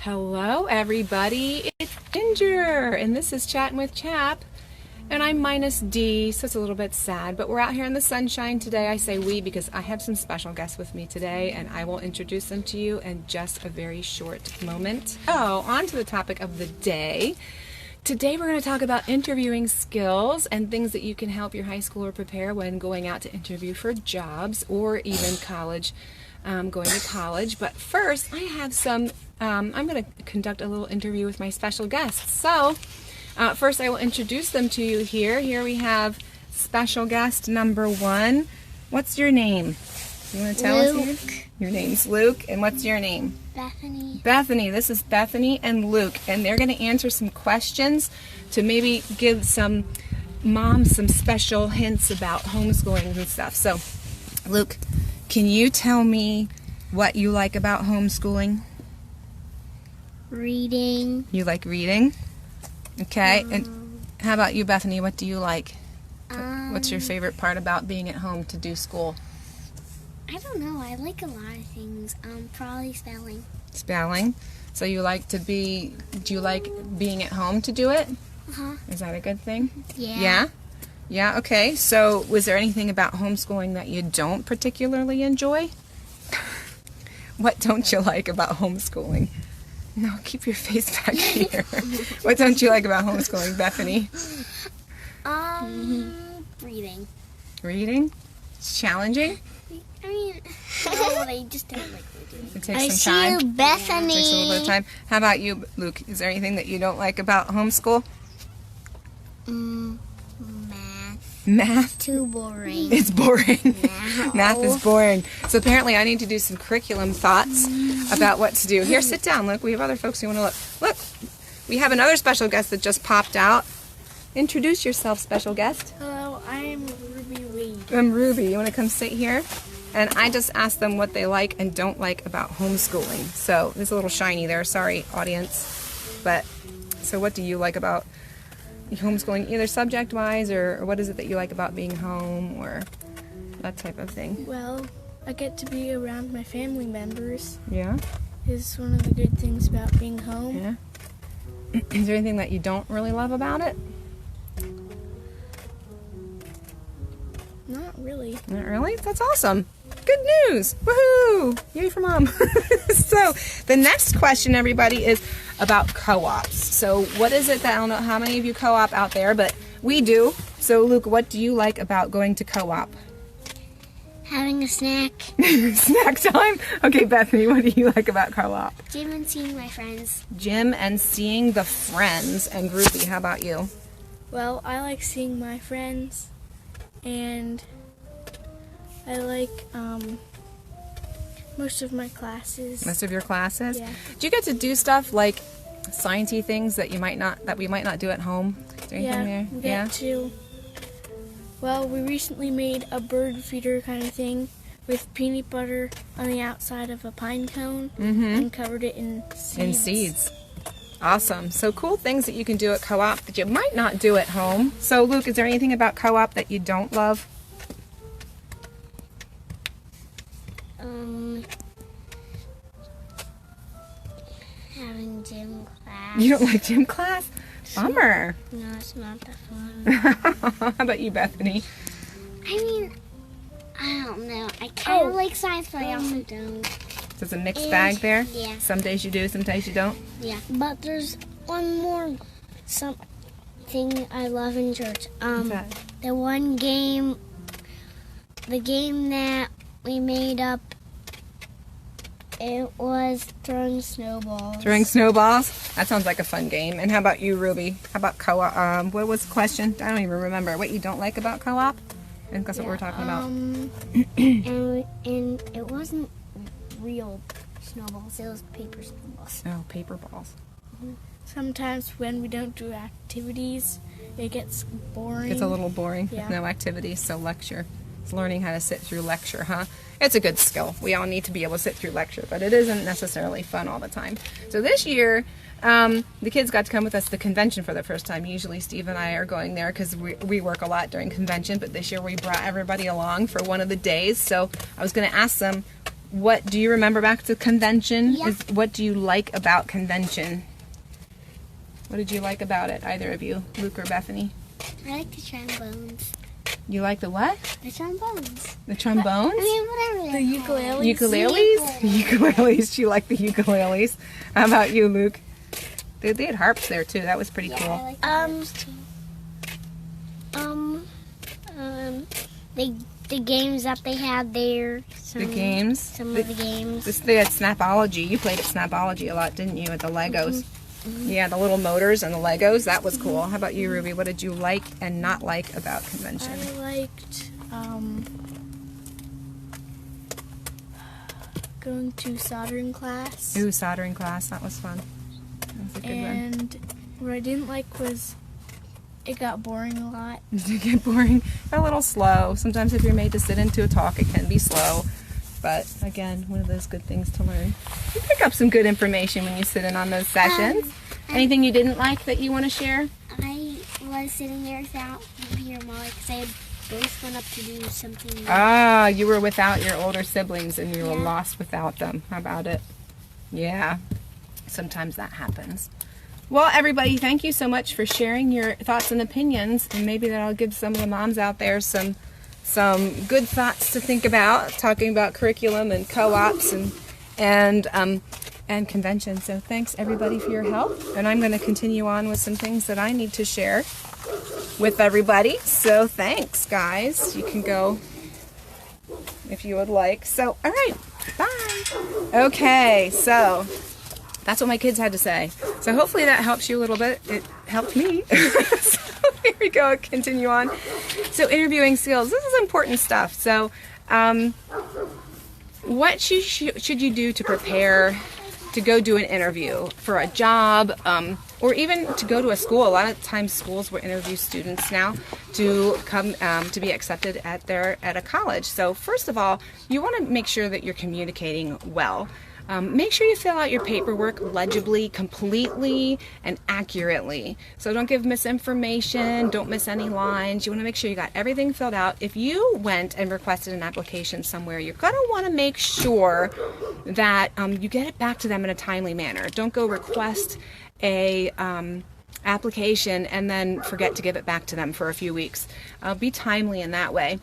Hello everybody, it's Ginger, and this is Chatting with CHAP, and I'm minus D, so it's a little bit sad, but we're out here in the sunshine today. I say we because I have some special guests with me today, and I will introduce them to you in just a very short moment. So, on to the topic of the day. Today we're going to talk about interviewing skills and things that you can help your high schooler prepare when going out to interview for jobs or even college, going to college. But first, I have some, I'm going to conduct a little interview with my special guests. So, first I will introduce them to you here. Here we have special guest number 1. What's your name? You want to tell us here? Your name's Luke, and what's your name? Bethany. Bethany. This is Bethany and Luke, and they're going to answer some questions to maybe give some moms some special hints about homeschooling and stuff. So, Luke, can you tell me what you like about homeschooling? Reading. You like reading? Okay, and how about you, Bethany? What do you like? What's your favorite part about being at home to do school? I don't know. I like a lot of things. Probably spelling. Spelling. So you like to be, do you like being at home to do it? Uh-huh. Is that a good thing? Yeah. Yeah? Yeah, okay. So was there anything about homeschooling that you don't particularly enjoy? What don't you like about homeschooling? No, keep your face back here. What don't you like about homeschooling, Bethany? Reading. Reading? It's challenging? I mean, no, I just don't like reading. It takes some time. I see you, Bethany. It takes a little bit of time. How about you, Luke? Is there anything that you don't like about homeschool? Math. Math? Too boring. It's boring. No. Math is boring. So apparently I need to do some curriculum thoughts about what to do. Here, sit down, Luke. We have other folks who want to look. Look, we have another special guest that just popped out. Introduce yourself, special guest. Hello, I'm Ruby Reed. I'm Ruby. You want to come sit here? And I just asked them what they like and don't like about homeschooling. So it's a little shiny there. Sorry, audience. But so what do you like about homeschooling, either subject-wise or what is it that you like about being home or that type of thing? Well, I get to be around my family members. Yeah? Is one of the good things about being home. Yeah? Is there anything that you don't really love about it? Not really. Not really? That's awesome. Good news. Woohoo! Yay for mom. So, the next question, everybody, is about co-ops. So, what is it that, I don't know how many of you co-op out there, but we do. So, Luke, what do you like about going to co-op? Having a snack. Snack time? Okay, Bethany, what do you like about co-op? Gym and seeing my friends. Gym and seeing the friends. And Ruby, how about you? Well, I like seeing my friends, and I like most of my classes. Most of your classes? Yeah. Do you get to do stuff like science-y things that we might not do at home? Is there anything there? We get to. Well, we recently made a bird feeder kind of thing with peanut butter on the outside of a pine cone and covered it in seeds. In seeds. Awesome. So cool things that you can do at co-op that you might not do at home. So Luke, is there anything about co-op that you don't love? Having gym class. You don't like gym class? Bummer. No, it's not that fun. How about you, Bethany? I mean, I don't know. I kind of like science, but I also don't. So it's a mixed bag there? Yeah. Some days you do, some days you don't? Yeah. But there's one more something I love in church. What's that? The one game, the game that we made up, it was throwing snowballs. Throwing snowballs? That sounds like a fun game. And how about you, Ruby? How about co-op? What was the question? I don't even remember. What you don't like about co-op? I think that's what we're talking about. And it wasn't real snowballs. It was paper snowballs. Oh, paper balls. Sometimes when we don't do activities, it gets boring. It's a little boring with Yeah. no activities, so lecture. It's learning how to sit through lecture, huh? It's a good skill. We all need to be able to sit through lecture, but it isn't necessarily fun all the time. So this year, the kids got to come with us to the convention for the first time. Usually Steve and I are going there because we work a lot during convention, but this year we brought everybody along for one of the days. So I was going to ask them, what do you remember back to convention? Yeah. What do you like about convention? What did you like about it, either of you, Luke or Bethany? I like the trombones. You like the what? The trombones. The trombones? I mean, whatever. The ukuleles. Ukuleles? Ukuleles. You like the ukuleles. How about you, Luke? They had harps there too. That was pretty Yeah, cool. I like those too. The games that they had there. The games? Some of the games. They had Snapology. You played at Snapology a lot, didn't you, at the Legos? Yeah, the little motors and the Legos. That was cool. How about you, Ruby? What did you like and not like about convention? I liked going to soldering class. Ooh, soldering class. That was fun. That was a good one. And what I didn't like was it got boring a lot. Did it get boring? A little slow. Sometimes if you're made to sit into a talk, it can be slow. But again, one of those good things to learn. You pick up some good information when you sit in on those sessions. Anything you didn't like that you want to share? I was sitting there without Peter and Molly because they both went up to do something. Ah, you were without your older siblings and you were Yeah. lost without them. How about it? Yeah, sometimes that happens. Well, everybody, thank you so much for sharing your thoughts and opinions, and maybe that'll give some of the moms out there some good thoughts to think about, talking about curriculum and co-ops and convention. So thanks everybody for your help, and I'm going to continue on with some things that I need to share with everybody. So thanks, guys. You can go if you would like. So, all right, bye. Okay, so that's what my kids had to say. So hopefully that helps you a little bit. It helped me. So here we go, continue on. So interviewing skills, this is important stuff. So what should you do to prepare to go do an interview for a job, or even to go to a school? A lot of times schools will interview students now to come to be accepted at a college. So first of all, you want to make sure that you're communicating well. Make sure you fill out your paperwork legibly, completely, and accurately. So don't give misinformation, don't miss any lines. You want to make sure you got everything filled out. If you went and requested an application somewhere, you're going to want to make sure that you get it back to them in a timely manner. Don't go request a application and then forget to give it back to them for a few weeks. Be timely in that way.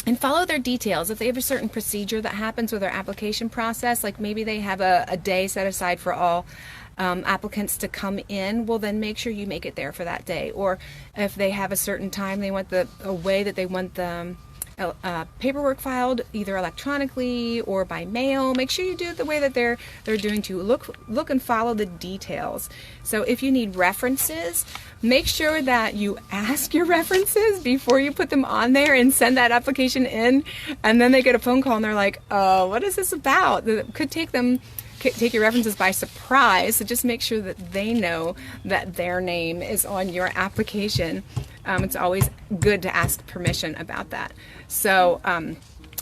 And follow their details. If they have a certain procedure that happens with their application process, like maybe they have a day set aside for all applicants to come in, well then make sure you make it there for that day. Or if they have a certain time they want a way that they want the paperwork filed, either electronically or by mail, make sure you do it the way that they're doing to look and follow the details. So if you need references, make sure that you ask your references before you put them on there and send that application in, and then they get a phone call and they're like, oh, what is this about? That could take your references by surprise. So just make sure that they know that their name is on your application. It's always good to ask permission about that. So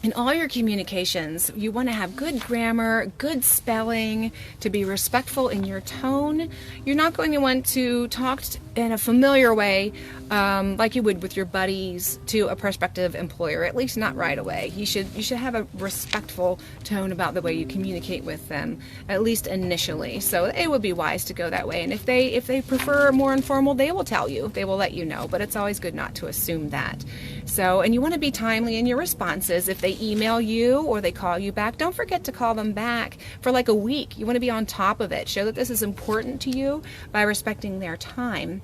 in all your communications, you want to have good grammar, good spelling, to be respectful in your tone. You're not going to want to talk in a familiar way like you would with your buddies to a prospective employer, at least not right away. You should have a respectful tone about the way you communicate with them, at least initially. So it would be wise to go that way. And if they prefer more informal, they will tell you. They will let you know, but it's always good not to assume that. So, and you want to be timely in your responses. If they email you or they call you back, don't forget to call them back for like a week. You want to be on top of it. Show that this is important to you by respecting their time.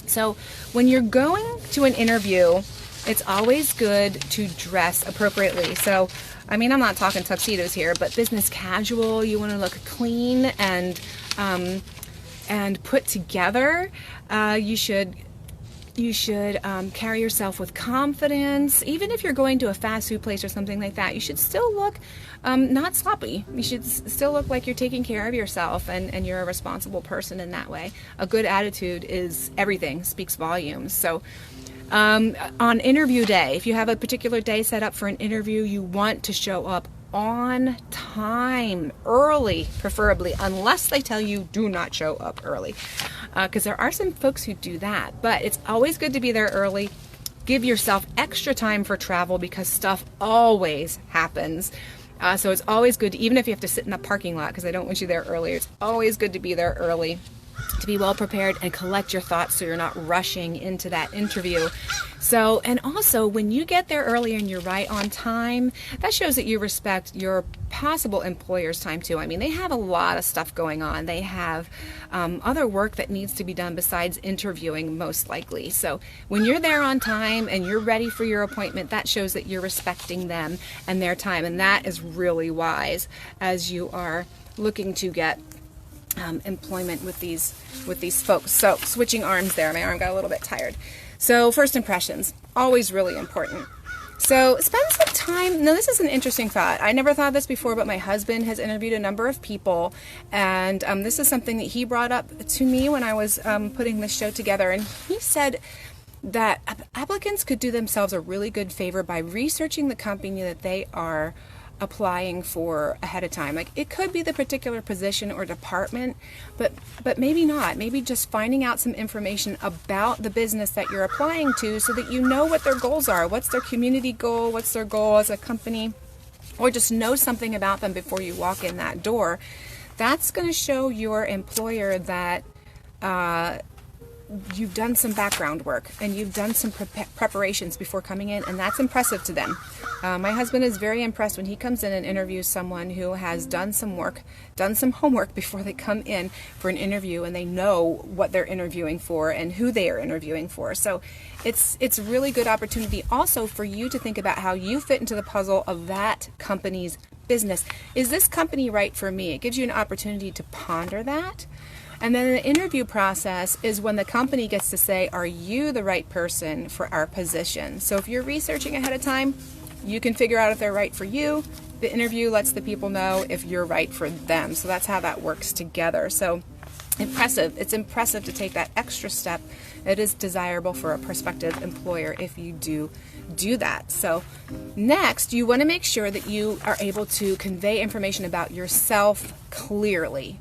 So when you're going to an interview, it's always good to dress appropriately. So, I mean, I'm not talking tuxedos here, but business casual. You want to look clean and put together. You should carry yourself with confidence. Even if you're going to a fast food place or something like that, you should still look not sloppy. You should still look like you're taking care of yourself and you're a responsible person in that way. A good attitude is everything, speaks volumes. So on interview day, if you have a particular day set up for an interview, you want to show up on time, early, preferably, unless they tell you do not show up early, because there are some folks who do that. But it's always good to be there early. Give yourself extra time for travel because stuff always happens. So it's always good, even if you have to sit in the parking lot, because I don't want you there early, it's always good to be there early, to be well prepared and collect your thoughts so you're not rushing into that interview. So, and also when you get there early and you're right on time, that shows that you respect your possible employer's time too. I mean, they have a lot of stuff going on. They have other work that needs to be done besides interviewing, most likely. So when you're there on time and you're ready for your appointment, that shows that you're respecting them and their time. And that is really wise as you are looking to get employment with these folks. So switching arms there, my arm got a little bit tired. So first impressions, always really important. So spend some time. Now this is an interesting thought. I never thought of this before, but my husband has interviewed a number of people, and this is something that he brought up to me when I was putting this show together. And he said that applicants could do themselves a really good favor by researching the company that they are applying for ahead of time. Like, it could be the particular position or department, but maybe not. Maybe just finding out some information about the business that you're applying to so that you know what their goals are. What's their community goal? What's their goal as a company? Or just know something about them before you walk in that door. That's going to show your employer that you've done some background work and you've done some preparations before coming in, and that's impressive to them. My husband is very impressed when he comes in and interviews someone who has done some work, done some homework before they come in for an interview, and they know what they're interviewing for and who they are interviewing for. So it's a really good opportunity also for you to think about how you fit into the puzzle of that company's business. Is this company right for me? It gives you an opportunity to ponder that. And then the interview process is when the company gets to say, are you the right person for our position? So if you're researching ahead of time, you can figure out if they're right for you. The interview lets the people know if you're right for them. So that's how that works together. So impressive. It's impressive to take that extra step. It is desirable for a prospective employer if you do that. So next, you want to make sure that you are able to convey information about yourself clearly.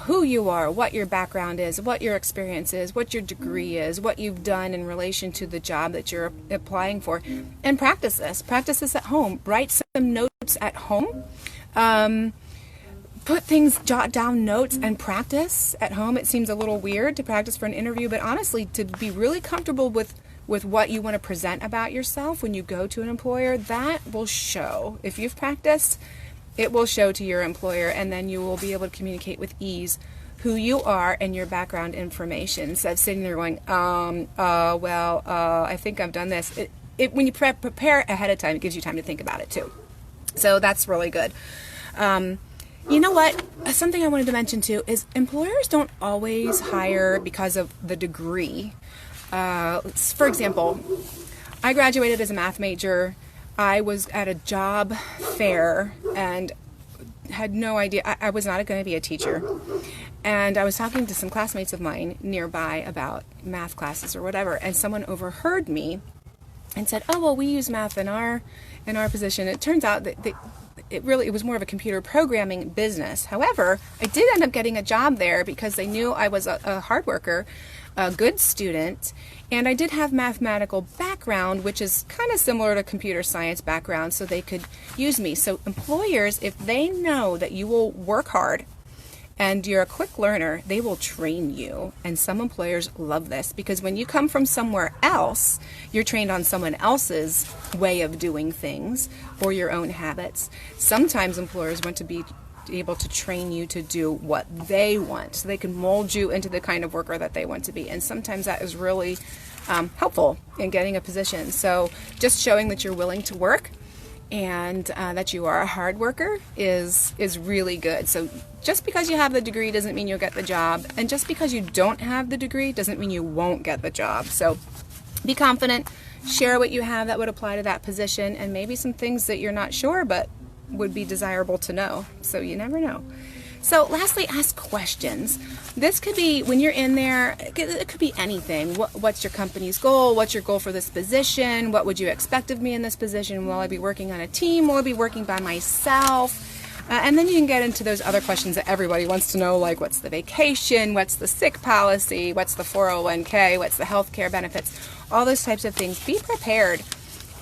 Who you are, what your background is, what your experience is, what your degree is, what you've done in relation to the job that you're applying for, and practice this. Practice this at home. Write some notes at home. Jot down notes and practice at home. It seems a little weird to practice for an interview, but honestly, to be really comfortable with what you want to present about yourself when you go to an employer, that will show. If you've practiced, it will show to your employer, and then you will be able to communicate with ease who you are and your background information. Instead of sitting there going, I think I've done this. When you prepare ahead of time, it gives you time to think about it too. So that's really good. You know what? Something I wanted to mention too is employers don't always hire because of the degree. For example, I graduated as a math major. I was at a job fair and had no idea. I was not going to be a teacher. And I was talking to some classmates of mine nearby about math classes or whatever, and someone overheard me and said, "Oh, well, we use math in our position." It turns out that it was more of a computer programming business. However, I did end up getting a job there because they knew I was a hard worker, a good student, and I did have mathematical background, which is kind of similar to computer science background, so they could use me. So employers, if they know that you will work hard and you're a quick learner, they will train you. And some employers love this because when you come from somewhere else, you're trained on someone else's way of doing things or your own habits. Sometimes employers want to be able to train you to do what they want, so they can mold you into the kind of worker that they want to be. And sometimes that is really helpful in getting a position. So just showing that you're willing to work and that you are a hard worker is really good. So just because you have the degree doesn't mean you'll get the job, and just because you don't have the degree doesn't mean you won't get the job. So be confident, share what you have that would apply to that position, and maybe some things that you're not sure but would be desirable to know. So you never know. So lastly, ask questions. This could be, when you're in there, it could be anything. What's your company's goal? What's your goal for this position? What would you expect of me in this position? Will I be working on a team? Will I be working by myself? And then you can get into those other questions that everybody wants to know, like what's the vacation? What's the sick policy? What's the 401k? What's the health care benefits? All those types of things. Be prepared.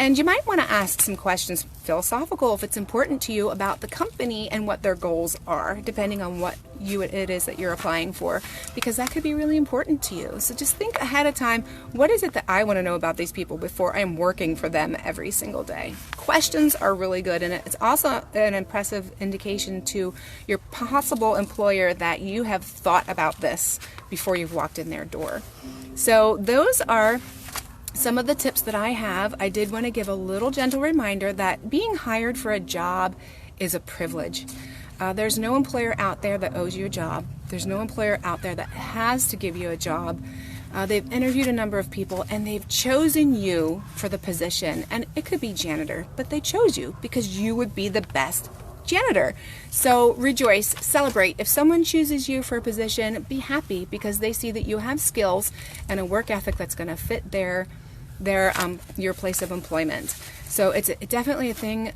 And you might want to ask some questions, philosophical, if it's important to you, about the company and what their goals are, depending on what it is that you're applying for, because that could be really important to you. So just think ahead of time, what is it that I want to know about these people before I'm working for them every single day? Questions are really good, and it's also an impressive indication to your possible employer that you have thought about this before you've walked in their door. So those are some of the tips that I have. I did want to give a little gentle reminder that being hired for a job is a privilege. There's no employer out there that owes you a job. There's no employer out there that has to give you a job. They've interviewed a number of people and they've chosen you for the position. And it could be janitor, but they chose you because you would be the best janitor. So rejoice, celebrate. If someone chooses you for a position, be happy because they see that you have skills and a work ethic that's going to fit your place of employment. So it's definitely a thing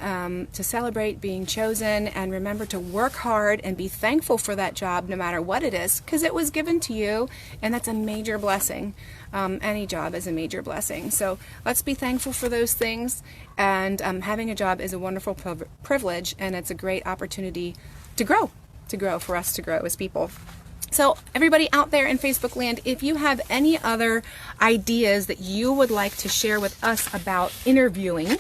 to celebrate being chosen, and remember to work hard and be thankful for that job no matter what it is, because it was given to you, and that's a major blessing. Any job is a major blessing. So let's be thankful for those things, and having a job is a wonderful privilege, and it's a great opportunity to grow, for us to grow as people. So everybody out there in Facebook land, if you have any other ideas that you would like to share with us about interviewing,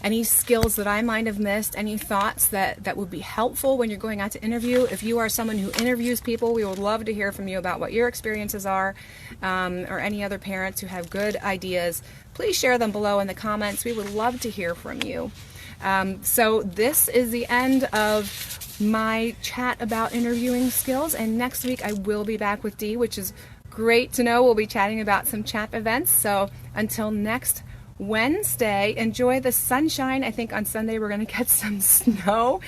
any skills that I might have missed, any thoughts that would be helpful when you're going out to interview, if you are someone who interviews people, we would love to hear from you about what your experiences are, or any other parents who have good ideas. Please share them below in the comments. We would love to hear from you. So this is the end of my chat about interviewing skills, and next week I will be back with Dee, which is great to know. We'll be chatting about some CHAP events. So until next Wednesday, enjoy the sunshine. I think on Sunday we're going to get some snow,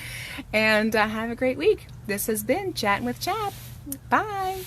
and have a great week. This has been Chatting with CHAP. Bye.